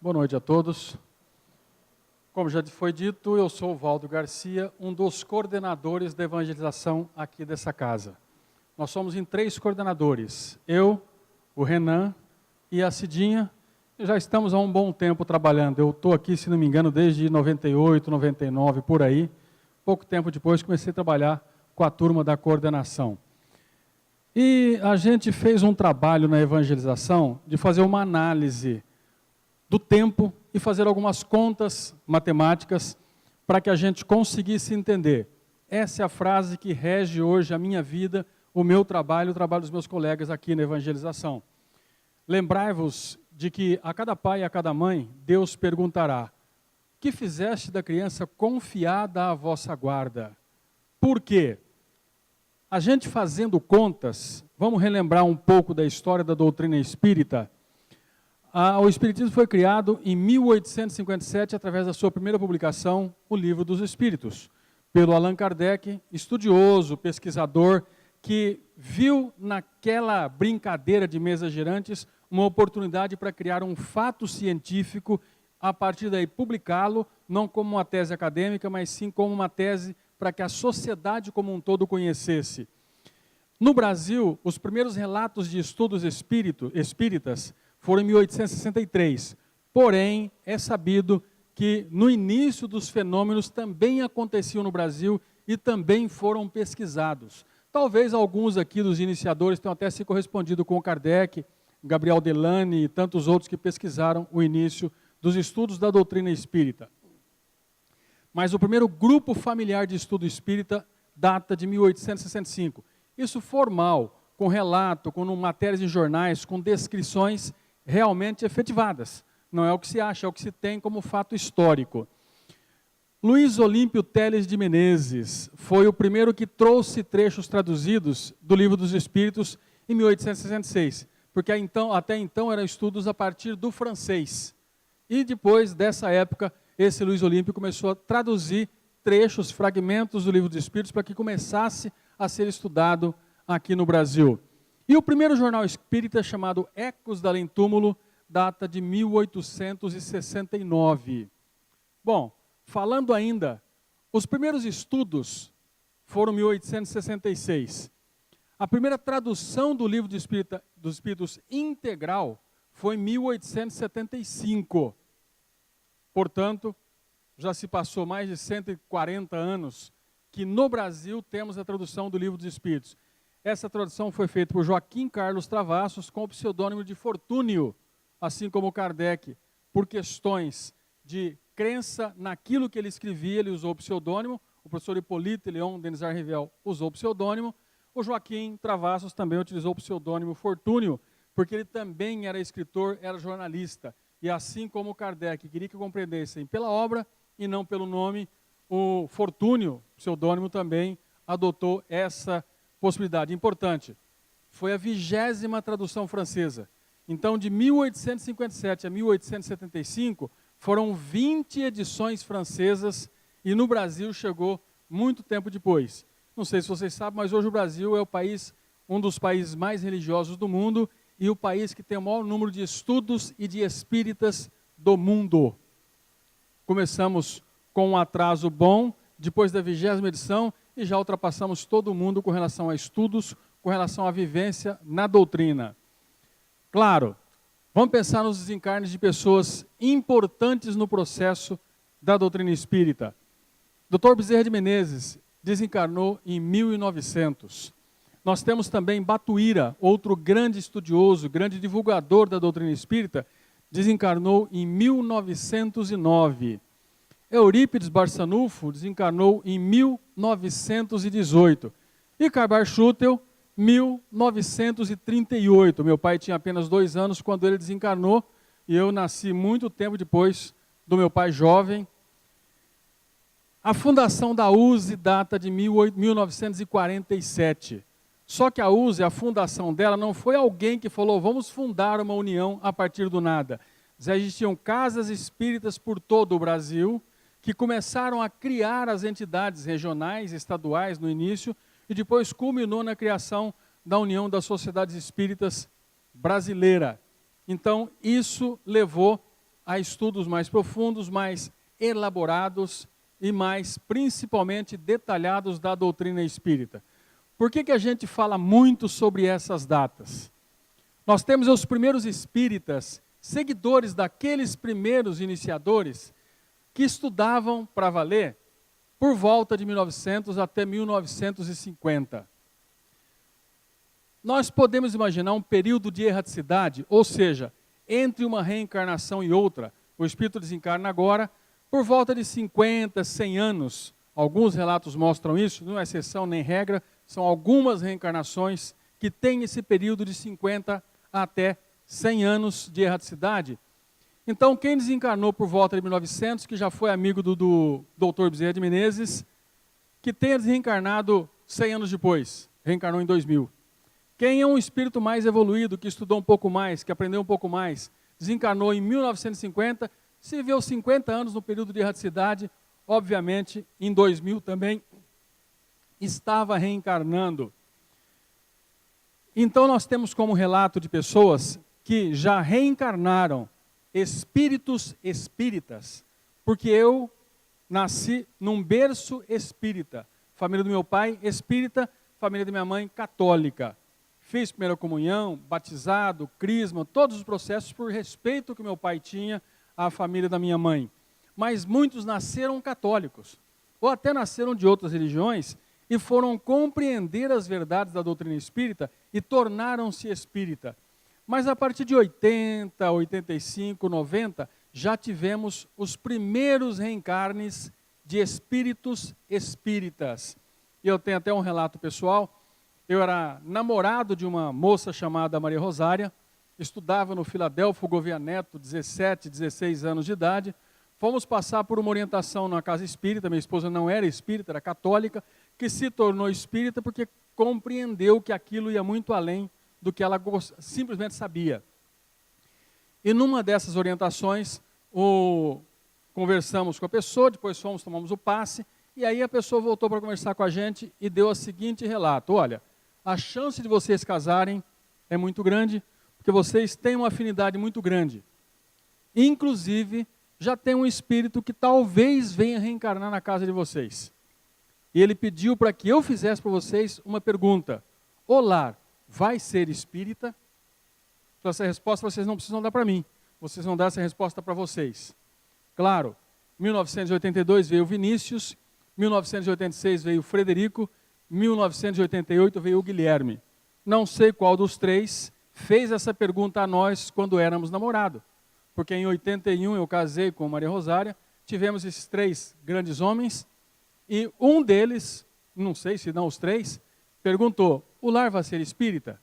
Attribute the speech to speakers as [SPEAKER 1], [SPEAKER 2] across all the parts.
[SPEAKER 1] Boa noite a todos. Como já foi dito, eu sou o Valdo Garcia, um dos coordenadores da evangelização aqui dessa casa. Nós somos em 3 coordenadores, eu, o Renan e a Cidinha, e já estamos há um bom tempo trabalhando. Eu estou aqui, se não me engano, desde 98, 99, por aí. Pouco tempo depois comecei a trabalhar com a turma da coordenação. E a gente fez um trabalho na evangelização de fazer uma análise do tempo e fazer algumas contas matemáticas para que a gente conseguisse entender. Essa é a frase que rege hoje a minha vida, o meu trabalho, o trabalho dos meus colegas aqui na evangelização. Lembrai-vos de que a cada pai e a cada mãe, Deus perguntará: que fizeste da criança confiada à vossa guarda? Por quê? A gente fazendo contas, vamos relembrar um pouco da história da doutrina espírita. O Espiritismo foi criado em 1857, através da sua primeira publicação, o Livro dos Espíritos, pelo Allan Kardec, estudioso, pesquisador, que viu naquela brincadeira de mesas girantes uma oportunidade para criar um fato científico, a partir daí publicá-lo, não como uma tese acadêmica, mas sim como uma tese para que a sociedade como um todo conhecesse. No Brasil, os primeiros relatos de estudos espíritas foram em 1863. Porém, é sabido que no início dos fenômenos também aconteciam no Brasil e também foram pesquisados. Talvez alguns aqui dos iniciadores tenham até se correspondido com o Kardec, Gabriel Delany e tantos outros que pesquisaram o início dos estudos da doutrina espírita. Mas o primeiro grupo familiar de estudo espírita data de 1865. Isso formal, com relato, com matérias em jornais, com descrições realmente efetivadas. Não é o que se acha, é o que se tem como fato histórico. Luiz Olímpio Teles de Menezes foi o primeiro que trouxe trechos traduzidos do Livro dos Espíritos em 1866, porque até então eram estudos a partir do francês. E depois dessa época, esse Luiz Olímpio começou a traduzir trechos, fragmentos do Livro dos Espíritos para que começasse a ser estudado aqui no Brasil. E o primeiro jornal espírita, chamado Ecos do Além-Túmulo, data de 1869. Bom, falando ainda, os primeiros estudos foram em 1866. A primeira tradução do Livro dos Espíritos integral foi em 1875. Portanto, já se passou mais de 140 anos que no Brasil temos a tradução do Livro dos Espíritos. Essa tradução foi feita por Joaquim Carlos Travassos com o pseudônimo de Fortúnio, assim como Kardec, por questões de crença naquilo que ele escrevia, ele usou o pseudônimo, o professor Hipólito Leon Denizar Rivel usou o pseudônimo, o Joaquim Travassos também utilizou o pseudônimo Fortúnio, porque ele também era escritor, era jornalista, e assim como Kardec queria que compreendessem pela obra e não pelo nome, o Fortúnio, pseudônimo, também adotou essa possibilidade. Importante, foi a 20ª tradução francesa. Então, de 1857 a 1875, foram 20 edições francesas e no Brasil chegou muito tempo depois. Não sei se vocês sabem, mas hoje o Brasil é o país, um dos países mais religiosos do mundo e o país que tem o maior número de estudos e de espíritas do mundo. Começamos com um atraso bom, depois da 20ª edição, e já ultrapassamos todo mundo com relação a estudos, com relação à vivência na doutrina. Claro, vamos pensar nos desencarnes de pessoas importantes no processo da doutrina espírita. Dr. Bezerra de Menezes desencarnou em 1900. Nós temos também Batuíra, outro grande estudioso, grande divulgador da doutrina espírita, desencarnou em 1909. Eurípides Barçanufo desencarnou em 1918. E Karl Schutel, 1938. Meu pai tinha apenas 2 anos quando ele desencarnou e eu nasci muito tempo depois do meu pai jovem. A fundação da USE data de 1947. Só que a USE, a fundação dela, não foi alguém que falou, vamos fundar uma união a partir do nada. Já existiam casas espíritas por todo o Brasil, que começaram a criar as entidades regionais, estaduais no início, e depois culminou na criação da União das Sociedades Espíritas Brasileira. Então, isso levou a estudos mais profundos, mais elaborados e mais, principalmente, detalhados da doutrina espírita. Por que a gente fala muito sobre essas datas? Nós temos os primeiros espíritas, seguidores daqueles primeiros iniciadores, que estudavam para valer por volta de 1900 até 1950. Nós podemos imaginar um período de erraticidade, ou seja, entre uma reencarnação e outra. O espírito desencarna agora, por volta de 50, 100 anos. Alguns relatos mostram isso, não é exceção nem regra, são algumas reencarnações que têm esse período de 50 até 100 anos de erraticidade. Então, quem desencarnou por volta de 1900, que já foi amigo do Dr. Bezerra de Menezes, que tenha desencarnado 100 anos depois, reencarnou em 2000. Quem é um espírito mais evoluído, que estudou um pouco mais, que aprendeu um pouco mais, desencarnou em 1950, se viveu 50 anos no período de erraticidade, obviamente, em 2000 também, estava reencarnando. Então, nós temos como relato de pessoas que já reencarnaram, espíritos espíritas, porque eu nasci num berço espírita, família do meu pai espírita, família da minha mãe católica. Fiz primeira comunhão, batizado, crisma, todos os processos por respeito que meu pai tinha à família da minha mãe. Mas muitos nasceram católicos, ou até nasceram de outras religiões, e foram compreender as verdades da doutrina espírita e tornaram-se espírita. Mas a partir de 80, 85, 90, já tivemos os primeiros reencarnes de espíritos espíritas. E eu tenho até um relato pessoal. Eu era namorado de uma moça chamada Maria Rosária, estudava no Filadélfio Gouveia Neto, 17, 16 anos de idade. Fomos passar por uma orientação na casa espírita, minha esposa não era espírita, era católica, que se tornou espírita porque compreendeu que aquilo ia muito além do que ela simplesmente sabia. E numa dessas orientações, conversamos com a pessoa, depois tomamos o passe, e aí a pessoa voltou para conversar com a gente e deu o seguinte relato: olha, a chance de vocês casarem é muito grande, porque vocês têm uma afinidade muito grande. Inclusive, já tem um espírito que talvez venha reencarnar na casa de vocês. E ele pediu para que eu fizesse para vocês uma pergunta: o lar vai ser espírita? Então, essa resposta vocês não precisam dar para mim, vocês vão dar essa resposta para vocês. Claro, 1982 veio o Vinícius, 1986 veio o Frederico, 1988 veio o Guilherme. Não sei qual dos três fez essa pergunta a nós quando éramos namorados. Porque em 81 eu casei com Maria Rosária, tivemos esses três grandes homens, e um deles, não sei se não os três, perguntou: o lar vai ser espírita?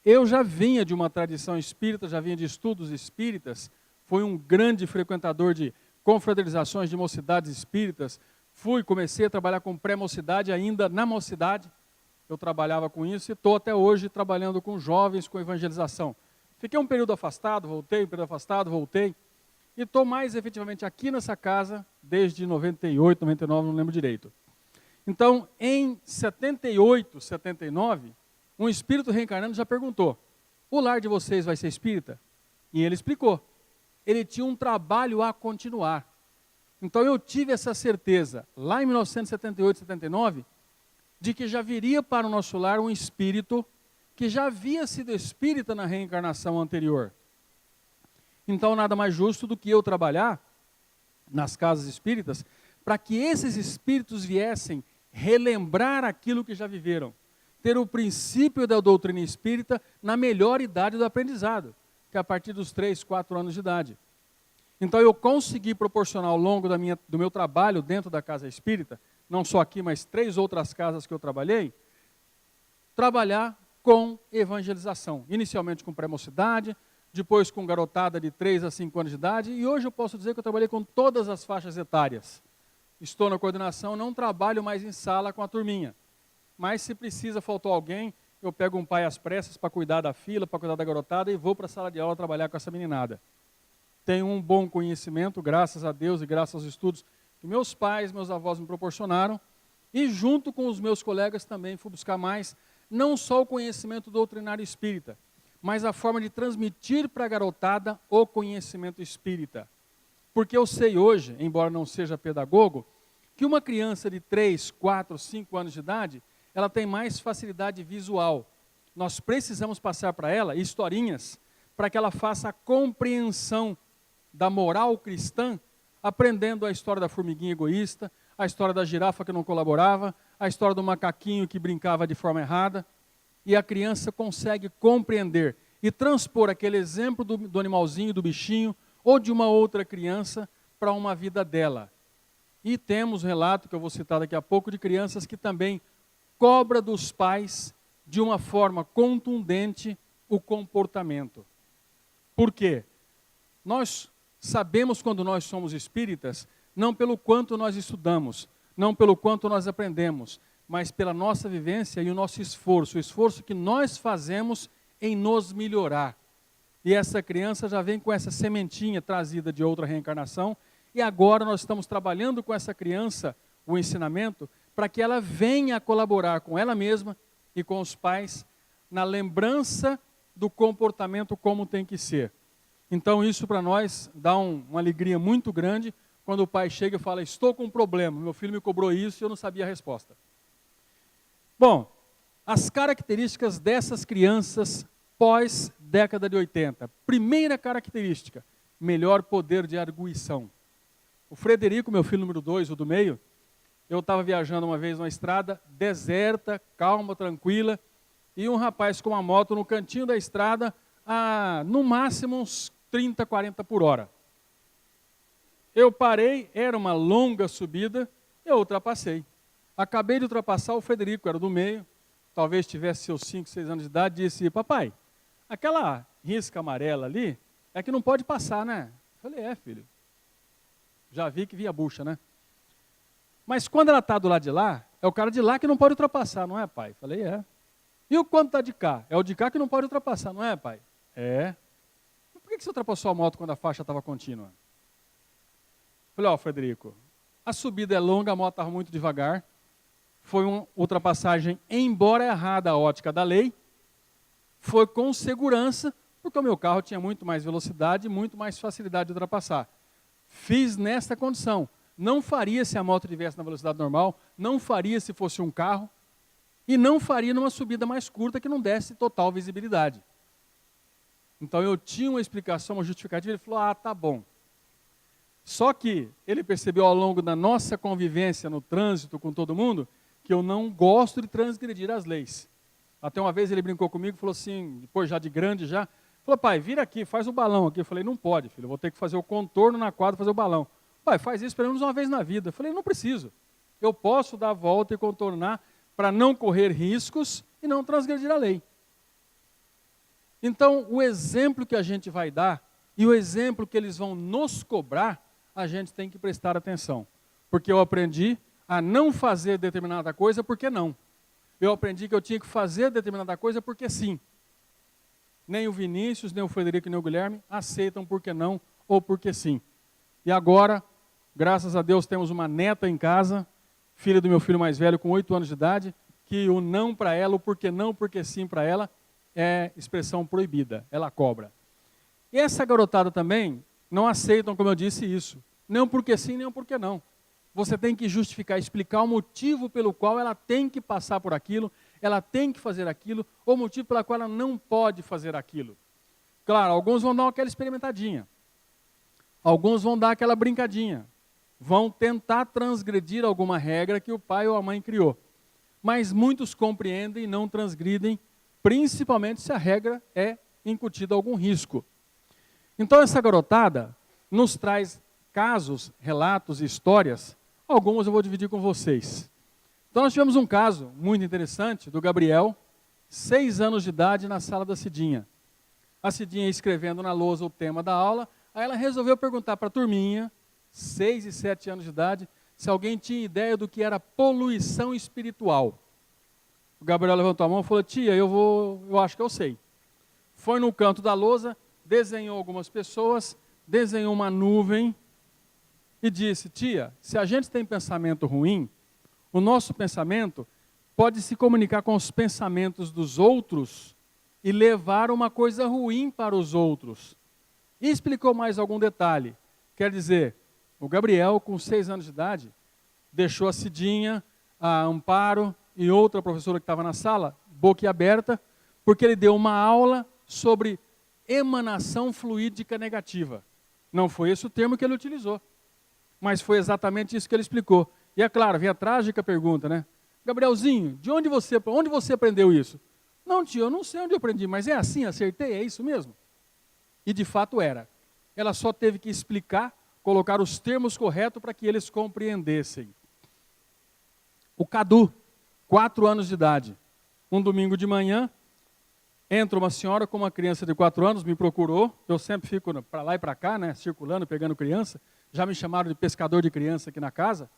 [SPEAKER 1] Eu já vinha de uma tradição espírita, já vinha de estudos espíritas, fui um grande frequentador de confraternizações de mocidades espíritas, comecei a trabalhar com pré-mocidade ainda na mocidade, eu trabalhava com isso e estou até hoje trabalhando com jovens, com evangelização. Fiquei um período afastado, voltei, e estou mais efetivamente aqui nessa casa desde 98, 99, não lembro direito. Então, em 78, 79, um espírito reencarnando já perguntou: o lar de vocês vai ser espírita? E ele explicou. Ele tinha um trabalho a continuar. Então eu tive essa certeza, lá em 1978, 79, de que já viria para o nosso lar um espírito que já havia sido espírita na reencarnação anterior. Então nada mais justo do que eu trabalhar nas casas espíritas para que esses espíritos viessem relembrar aquilo que já viveram. Ter o princípio da doutrina espírita na melhor idade do aprendizado, que é a partir dos 3, 4 anos de idade. Então eu consegui proporcionar ao longo do meu trabalho dentro da casa espírita, não só aqui, mas 3 outras casas que eu trabalhei, trabalhar com evangelização. Inicialmente com pré-mocidade, depois com garotada de 3 a 5 anos de idade, e hoje eu posso dizer que eu trabalhei com todas as faixas etárias. Estou na coordenação, não trabalho mais em sala com a turminha. Mas se precisa, faltou alguém, eu pego um pai às pressas para cuidar da fila, para cuidar da garotada e vou para a sala de aula trabalhar com essa meninada. Tenho um bom conhecimento, graças a Deus e graças aos estudos que meus pais, meus avós me proporcionaram, e junto com os meus colegas também fui buscar mais, não só o conhecimento doutrinário espírita, mas a forma de transmitir para a garotada o conhecimento espírita. Porque eu sei hoje, embora não seja pedagogo, que uma criança de 3, 4, 5 anos de idade, ela tem mais facilidade visual. Nós precisamos passar para ela historinhas para que ela faça a compreensão da moral cristã, aprendendo a história da formiguinha egoísta, a história da girafa que não colaborava, a história do macaquinho que brincava de forma errada. E a criança consegue compreender e transpor aquele exemplo do animalzinho, do bichinho, ou de uma outra criança para uma vida dela. E temos relato, que eu vou citar daqui a pouco, de crianças que também cobra dos pais, de uma forma contundente, o comportamento. Por quê? Nós sabemos quando nós somos espíritas, não pelo quanto nós estudamos, não pelo quanto nós aprendemos, mas pela nossa vivência e o nosso esforço, o esforço que nós fazemos em nos melhorar. E essa criança já vem com essa sementinha trazida de outra reencarnação, e agora nós estamos trabalhando com essa criança o ensinamento para que ela venha a colaborar com ela mesma e com os pais na lembrança do comportamento como tem que ser. Então isso para nós dá uma alegria muito grande quando o pai chega e fala: estou com um problema, meu filho me cobrou isso e eu não sabia a resposta. Bom, as características dessas crianças pós-década de 80. Primeira característica, melhor poder de arguição. O Frederico, meu filho número 2, o do meio, eu estava viajando uma vez numa estrada deserta, calma, tranquila, e um rapaz com uma moto no cantinho da estrada, no máximo uns 30, 40 por hora. Eu parei, era uma longa subida, eu ultrapassei. Acabei de ultrapassar o Frederico, era do meio, talvez tivesse seus 5, 6 anos de idade, disse: papai, aquela risca amarela ali, é que não pode passar, né? Eu falei: é, filho. Já vi que vinha bucha, né? Mas quando ela está do lado de lá, é o cara de lá que não pode ultrapassar, não é, pai? Eu falei: é. E o quando está de cá? É o de cá que não pode ultrapassar, não é, pai? É. Mas por que você ultrapassou a moto quando a faixa estava contínua? Eu falei: ó, Frederico, a subida é longa, a moto estava muito devagar, foi uma ultrapassagem, embora errada a ótica da lei, foi com segurança, porque o meu carro tinha muito mais velocidade e muito mais facilidade de ultrapassar. Fiz nesta condição. Não faria se a moto estivesse na velocidade normal, não faria se fosse um carro, e não faria numa subida mais curta que não desse total visibilidade. Então eu tinha uma explicação, uma justificativa, ele falou: ah, tá bom. Só que ele percebeu ao longo da nossa convivência no trânsito com todo mundo, que eu não gosto de transgredir as leis. Até uma vez ele brincou comigo, falou assim, depois já de grande já, falou: pai, vira aqui, faz o balão aqui. Eu falei: não pode, filho, eu vou ter que fazer o contorno na quadra, fazer o balão. Pai, faz isso pelo menos uma vez na vida. Eu falei: não preciso. Eu posso dar a volta e contornar para não correr riscos e não transgredir a lei. Então, o exemplo que a gente vai dar e o exemplo que eles vão nos cobrar, a gente tem que prestar atenção. Porque eu aprendi a não fazer determinada coisa porque não. Eu aprendi que eu tinha que fazer determinada coisa porque sim. Nem o Vinícius, nem o Frederico, nem o Guilherme aceitam porque não ou porque sim. E agora, graças a Deus, temos uma neta em casa, filha do meu filho mais velho, com 8 anos de idade, que o não para ela, o porque não, porque sim para ela, é expressão proibida, ela cobra. E essa garotada também não aceitam, como eu disse, isso. Nem porque sim, nem porque não. Você tem que justificar, explicar o motivo pelo qual ela tem que passar por aquilo, ela tem que fazer aquilo, ou o motivo pelo qual ela não pode fazer aquilo. Claro, alguns vão dar aquela experimentadinha. Alguns vão dar aquela brincadinha. Vão tentar transgredir alguma regra que o pai ou a mãe criou. Mas muitos compreendem e não transgridem, principalmente se a regra é incutida algum risco. Então essa garotada nos traz casos, relatos e histórias. Algumas eu vou dividir com vocês. Então nós tivemos um caso muito interessante do Gabriel, 6 anos de idade, na sala da Cidinha. A Cidinha escrevendo na lousa o tema da aula, aí ela resolveu perguntar para a turminha, 6 e 7 anos de idade, se alguém tinha ideia do que era poluição espiritual. O Gabriel levantou a mão e falou: tia, eu acho que eu sei. Foi no canto da lousa, desenhou algumas pessoas, desenhou uma nuvem e disse: tia, se a gente tem pensamento ruim, o nosso pensamento pode se comunicar com os pensamentos dos outros e levar uma coisa ruim para os outros. E explicou mais algum detalhe, Quer dizer, o Gabriel, com 6 anos de idade, deixou a Cidinha, a Amparo e outra professora que estava na sala, boquiaberta, porque ele deu uma aula sobre emanação fluídica negativa. Não foi esse o termo que ele utilizou, mas foi exatamente isso que ele explicou. E é claro, vem a trágica pergunta, né? Gabrielzinho, onde você aprendeu isso? Não, tio, eu não sei onde eu aprendi, mas é assim, acertei, é isso mesmo? E de fato era. Ela só teve que explicar, colocar os termos corretos para que eles compreendessem. O Cadu, 4 anos de idade, um domingo de manhã, entra uma senhora com uma criança de 4 anos, me procurou, eu sempre fico para lá e para cá, né, circulando, pegando criança, já me chamaram de pescador de criança aqui na casa,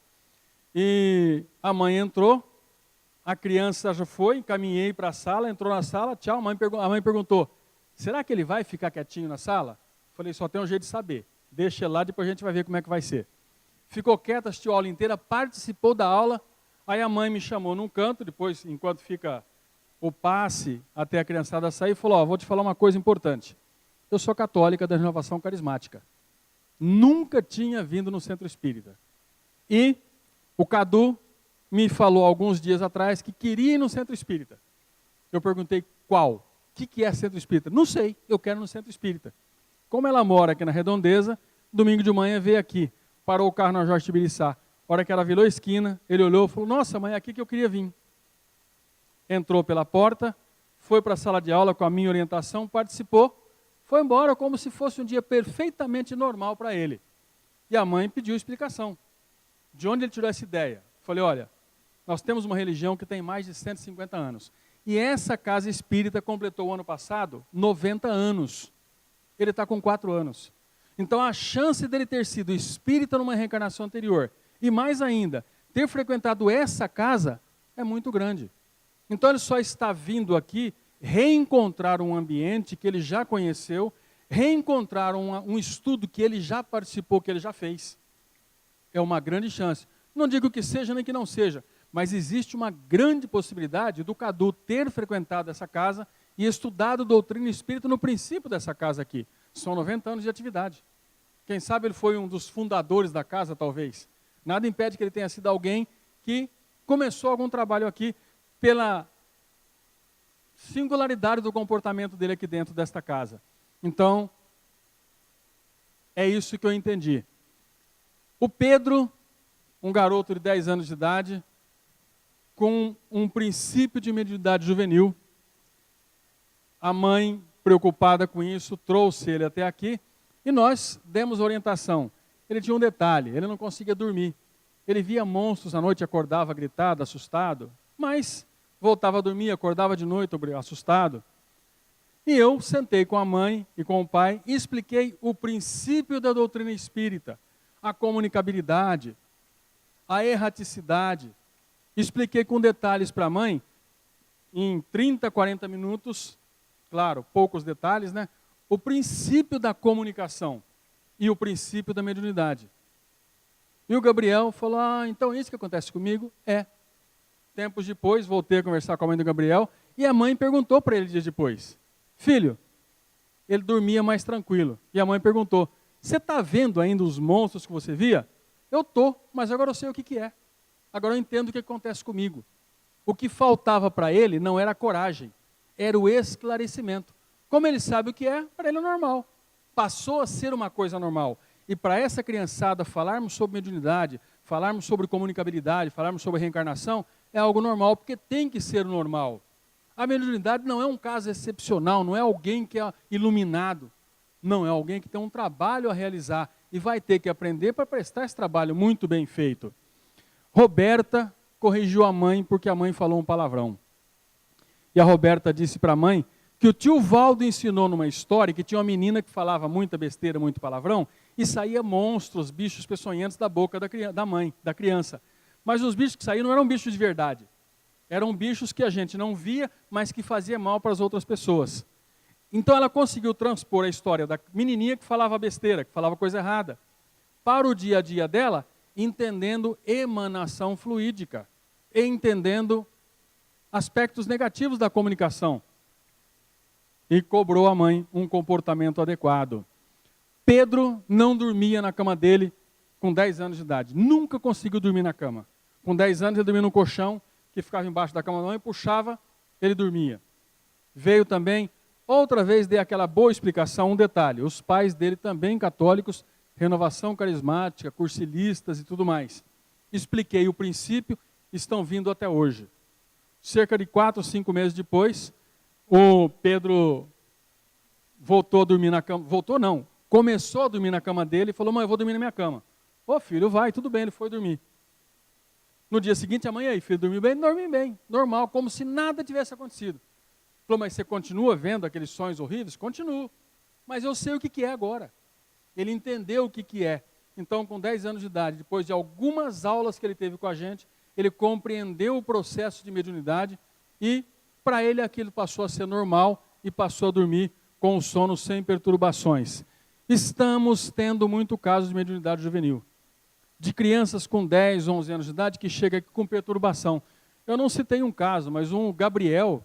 [SPEAKER 1] e a mãe entrou, a criança já foi, encaminhei para a sala, entrou na sala, tchau, a mãe perguntou, será que ele vai ficar quietinho na sala? Falei, só tem um jeito de saber, deixa ele lá, depois a gente vai ver como é que vai ser. Ficou quieta, assistiu a aula inteira, participou da aula, aí a mãe me chamou num canto, depois, enquanto fica o passe até a criançada sair, falou, vou te falar uma coisa importante. Eu sou católica da Renovação Carismática. Nunca tinha vindo no Centro Espírita. E o Cadu me falou alguns dias atrás que queria ir no Centro Espírita. Eu perguntei qual? O que é Centro Espírita? Não sei, eu quero ir no Centro Espírita. Como ela mora aqui na Redondeza, domingo de manhã veio aqui, parou o carro na Jorge Tibiriçá. A hora que ela virou a esquina, ele olhou e falou, nossa mãe, é aqui que eu queria vir. Entrou pela porta, foi para a sala de aula com a minha orientação, participou, foi embora como se fosse um dia perfeitamente normal para ele. E a mãe pediu explicação. De onde ele tirou essa ideia? Falei, olha, nós temos uma religião que tem mais de 150 anos. E essa casa espírita completou o ano passado 90 anos. Ele está com 4 anos. Então a chance dele ter sido espírita numa reencarnação anterior, e mais ainda, ter frequentado essa casa, é muito grande. Então ele só está vindo aqui reencontrar um ambiente que ele já conheceu, reencontrar um estudo que ele já participou, que ele já fez. É uma grande chance. Não digo que seja nem que não seja, mas existe uma grande possibilidade do Cadu ter frequentado essa casa e estudado doutrina espírita no princípio dessa casa aqui. São 90 anos de atividade. Quem sabe ele foi um dos fundadores da casa, talvez. Nada impede que ele tenha sido alguém que começou algum trabalho aqui pela singularidade do comportamento dele aqui dentro desta casa. Então, é isso que eu entendi. O Pedro, um garoto de 10 anos de idade, com um princípio de mediunidade juvenil, a mãe, preocupada com isso, trouxe ele até aqui e nós demos orientação. Ele tinha um detalhe, ele não conseguia dormir. Ele via monstros à noite, acordava gritado, assustado, mas voltava a dormir, acordava de noite assustado. E eu sentei com a mãe e com o pai e expliquei o princípio da doutrina espírita, a comunicabilidade, a erraticidade. Expliquei com detalhes para a mãe, em 30, 40 minutos, claro, poucos detalhes, né? O princípio da comunicação e o princípio da mediunidade. E o Gabriel falou, então isso que acontece comigo? Tempos depois, voltei a conversar com a mãe do Gabriel, e a mãe perguntou para ele dias depois, filho, ele dormia mais tranquilo, e a mãe perguntou, você está vendo ainda os monstros que você via? Eu estou, mas agora eu sei o que é. Agora eu entendo o que acontece comigo. O que faltava para ele não era a coragem, era o esclarecimento. Como ele sabe o que é, para ele é normal. Passou a ser uma coisa normal. E para essa criançada falarmos sobre mediunidade, falarmos sobre comunicabilidade, falarmos sobre reencarnação, é algo normal, porque tem que ser normal. A mediunidade não é um caso excepcional, não é alguém que é iluminado. Não, é alguém que tem um trabalho a realizar e vai ter que aprender para prestar esse trabalho muito bem feito. Roberta corrigiu a mãe porque a mãe falou um palavrão. E a Roberta disse para a mãe que o tio Valdo ensinou numa história que tinha uma menina que falava muita besteira, muito palavrão, e saía monstros, bichos peçonhentos da boca da mãe, da criança. Mas os bichos que saíam não eram bichos de verdade. Eram bichos que a gente não via, mas que faziam mal para as outras pessoas. Então ela conseguiu transpor a história da menininha que falava besteira, que falava coisa errada, para o dia a dia dela, entendendo emanação fluídica, e entendendo aspectos negativos da comunicação. E cobrou a mãe um comportamento adequado. Pedro não dormia na cama dele com 10 anos de idade. Nunca conseguiu dormir na cama. Com 10 anos ele dormia num colchão que ficava embaixo da cama da mãe, puxava, ele dormia. Veio também, outra vez dei aquela boa explicação, um detalhe. Os pais dele também católicos, renovação carismática, cursilistas e tudo mais. Expliquei o princípio, estão vindo até hoje. Cerca de 4 ou 5 meses depois, o Pedro voltou a dormir na cama, voltou não, começou a dormir na cama dele e falou, mãe, eu vou dormir na minha cama. Ô filho, vai, tudo bem, ele foi dormir. No dia seguinte, a mãe, aí, filho, dormiu bem? Dormi bem, normal, como se nada tivesse acontecido. Falou, mas você continua vendo aqueles sonhos horríveis? Continuo, mas eu sei o que é agora. Ele entendeu o que é. Então, com 10 anos de idade, depois de algumas aulas que ele teve com a gente, ele compreendeu o processo de mediunidade e, para ele, aquilo passou a ser normal e passou a dormir com o sono sem perturbações. Estamos tendo muito caso de mediunidade juvenil, de crianças com 10, 11 anos de idade que chegam aqui com perturbação. Eu não citei um caso, mas um Gabriel,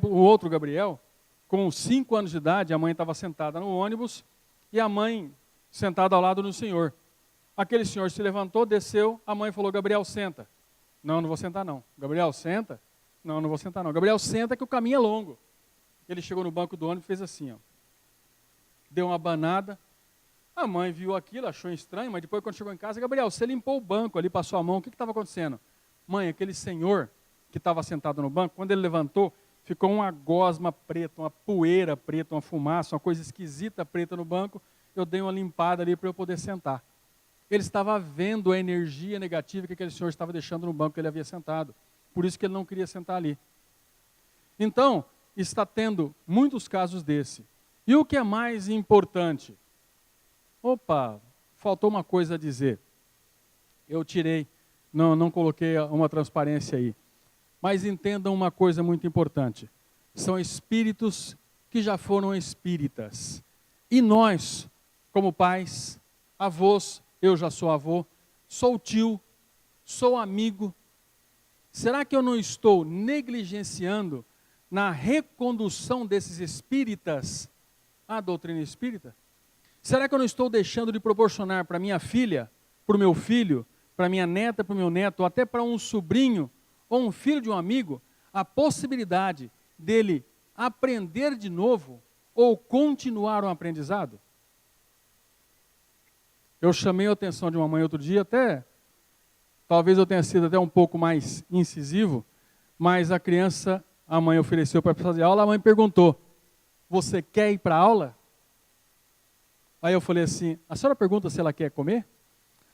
[SPEAKER 1] o outro Gabriel, com 5 anos de idade, a mãe estava sentada no ônibus e a mãe sentada ao lado do senhor. Aquele senhor se levantou, desceu, a mãe falou, Gabriel, senta. Não, não vou sentar não. Gabriel, senta? Não, não vou sentar não. Gabriel, senta que o caminho é longo. Ele chegou no banco do ônibus e fez assim, ó. Deu uma abanada. A mãe viu aquilo, achou estranho, mas depois quando chegou em casa, Gabriel, você limpou o banco ali, passou a mão, o que estava acontecendo? Mãe, aquele senhor que estava sentado no banco, quando ele levantou, ficou uma gosma preta, uma poeira preta, uma fumaça, uma coisa esquisita preta no banco. Eu dei uma limpada ali para eu poder sentar. Ele estava vendo a energia negativa que aquele senhor estava deixando no banco que ele havia sentado. Por isso que ele não queria sentar ali. Então, está tendo muitos casos desse. E o que é mais importante? Opa, faltou uma coisa a dizer. Eu tirei, não coloquei uma transparência aí. Mas entendam uma coisa muito importante. São espíritos que já foram espíritas. E nós, como pais, avós, eu já sou avô, sou tio, sou amigo. Será que eu não estou negligenciando na recondução desses espíritas à doutrina espírita? Será que eu não estou deixando de proporcionar para minha filha, para o meu filho, para minha neta, para o meu neto, ou até para um sobrinho, ou um filho de um amigo, a possibilidade dele aprender de novo ou continuar um aprendizado? Eu chamei a atenção de uma mãe outro dia, talvez eu tenha sido até um pouco mais incisivo, mas a mãe ofereceu para fazer aula, a mãe perguntou, você quer ir para a aula? Aí eu falei assim, a senhora pergunta se ela quer comer?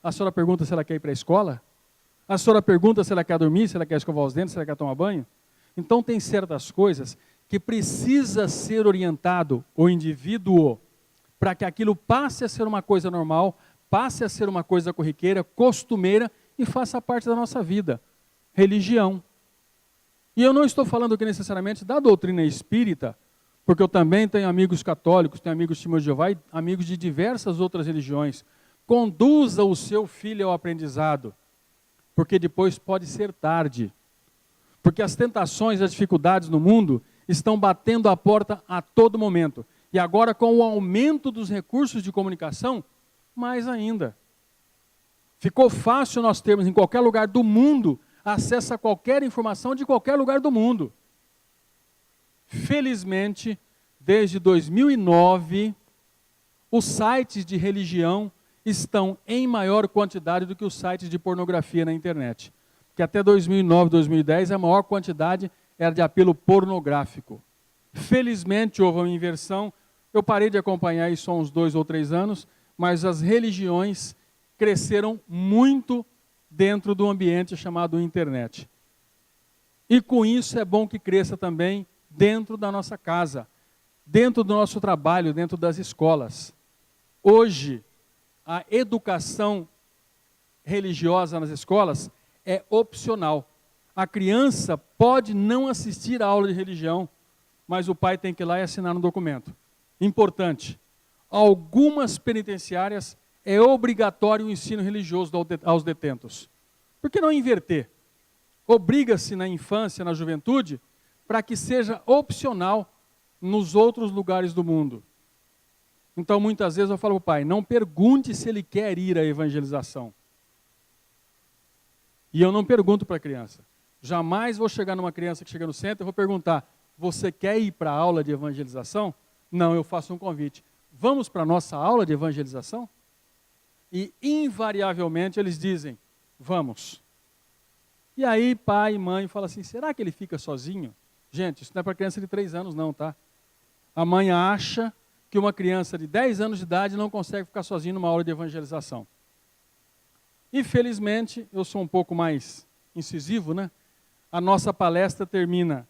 [SPEAKER 1] A senhora pergunta se ela quer ir para a escola? A senhora pergunta se ela quer dormir, se ela quer escovar os dentes, se ela quer tomar banho? Então tem certas coisas que precisa ser orientado o indivíduo para que aquilo passe a ser uma coisa normal, passe a ser uma coisa corriqueira, costumeira e faça parte da nossa vida. Religião. E eu não estou falando aqui necessariamente da doutrina espírita, porque eu também tenho amigos católicos, tenho amigos testemunhos de Jeová e amigos de diversas outras religiões. Conduza o seu filho ao aprendizado, porque depois pode ser tarde. Porque as tentações e as dificuldades no mundo estão batendo a porta a todo momento. E agora, com o aumento dos recursos de comunicação, mais ainda. Ficou fácil nós termos em qualquer lugar do mundo acesso a qualquer informação de qualquer lugar do mundo. Felizmente, desde 2009, os sites de religião estão em maior quantidade do que os sites de pornografia na internet. Que até 2009, 2010, a maior quantidade era de apelo pornográfico. Felizmente, houve uma inversão. Eu parei de acompanhar isso há uns 2 ou 3 anos, mas as religiões cresceram muito dentro do ambiente chamado internet. E com isso é bom que cresça também dentro da nossa casa, dentro do nosso trabalho, dentro das escolas. Hoje, a educação religiosa nas escolas é opcional. A criança pode não assistir a aula de religião, mas o pai tem que ir lá e assinar no documento. Importante. Algumas penitenciárias é obrigatório o ensino religioso aos detentos. Por que não inverter? Obriga-se na infância, na juventude, para que seja opcional nos outros lugares do mundo. Então, muitas vezes eu falo para o pai, não pergunte se ele quer ir à evangelização. E eu não pergunto para a criança. Jamais vou chegar numa criança que chega no centro e vou perguntar, você quer ir para a aula de evangelização? Não, eu faço um convite. Vamos para a nossa aula de evangelização? E invariavelmente eles dizem, vamos. E aí pai e mãe falam assim, será que ele fica sozinho? Gente, isso não é para criança de 3 anos não, tá? A mãe acha que uma criança de 10 anos de idade não consegue ficar sozinha numa aula de evangelização. Infelizmente, eu sou um pouco mais incisivo, né? A nossa palestra termina,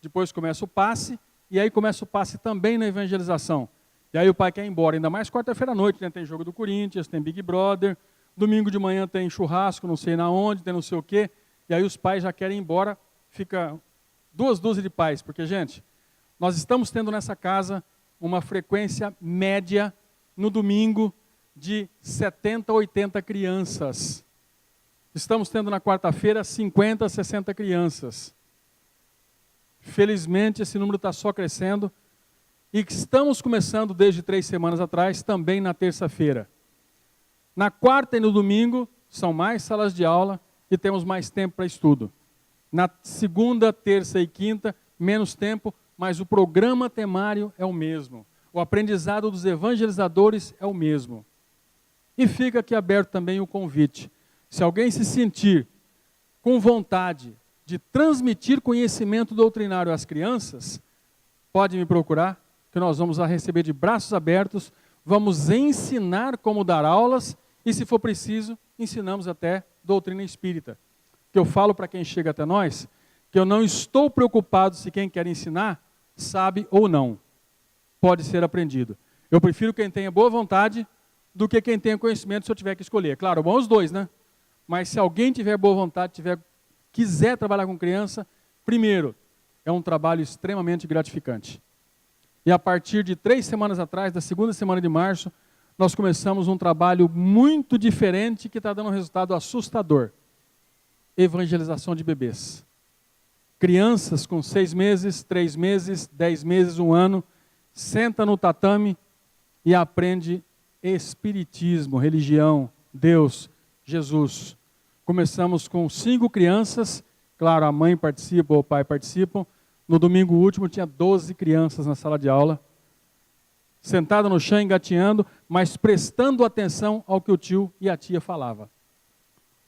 [SPEAKER 1] depois começa o passe, e aí começa o passe também na evangelização. E aí o pai quer ir embora, ainda mais quarta-feira à noite, né? Tem jogo do Corinthians, tem Big Brother, domingo de manhã tem churrasco, não sei na onde, tem não sei o quê, e aí os pais já querem ir embora, fica 2 dúzias de pais, porque, gente, nós estamos tendo nessa casa uma frequência média no domingo de 70 a 80 crianças. Estamos tendo na quarta-feira 50 a 60 crianças. Felizmente esse número está só crescendo e estamos começando desde 3 semanas atrás, também na terça-feira. Na quarta e no domingo são mais salas de aula e temos mais tempo para estudo. Na segunda, terça e quinta, menos tempo, mas o programa temário é o mesmo. O aprendizado dos evangelizadores é o mesmo. E fica aqui aberto também o convite. Se alguém se sentir com vontade de transmitir conhecimento doutrinário às crianças, pode me procurar, que nós vamos a receber de braços abertos, vamos ensinar como dar aulas e, se for preciso, ensinamos até doutrina espírita. Que eu falo para quem chega até nós, que eu não estou preocupado se quem quer ensinar sabe ou não. Pode ser aprendido. Eu prefiro quem tenha boa vontade do que quem tenha conhecimento se eu tiver que escolher. Claro, bom os dois, né? Mas se alguém tiver boa vontade, quiser trabalhar com criança, primeiro, é um trabalho extremamente gratificante. E a partir de 3 semanas atrás, da segunda semana de março, nós começamos um trabalho muito diferente que está dando um resultado assustador. Evangelização de bebês. Crianças com 6 meses, 3 meses, 10 meses, 1 ano, senta no tatame e aprende espiritismo, religião, Deus, Jesus. Começamos com 5 crianças, claro, a mãe participa, o pai participam. No domingo último tinha 12 crianças na sala de aula, sentada no chão, engatinhando, mas prestando atenção ao que o tio e a tia falavam.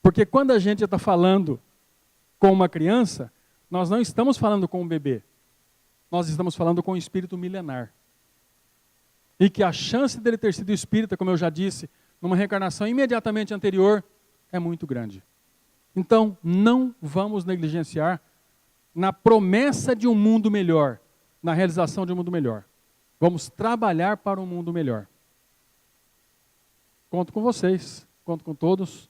[SPEAKER 1] Porque quando a gente está falando com uma criança, nós não estamos falando com um bebê, nós estamos falando com um espírito milenar. E que a chance dele ter sido espírita, como eu já disse, numa reencarnação imediatamente anterior, é muito grande. Então, não vamos negligenciar na promessa de um mundo melhor, na realização de um mundo melhor. Vamos trabalhar para um mundo melhor. Conto com vocês, conto com todos.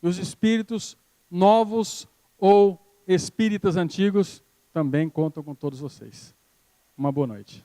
[SPEAKER 1] E os espíritos novos ou espíritas antigos também contam com todos vocês. Uma boa noite.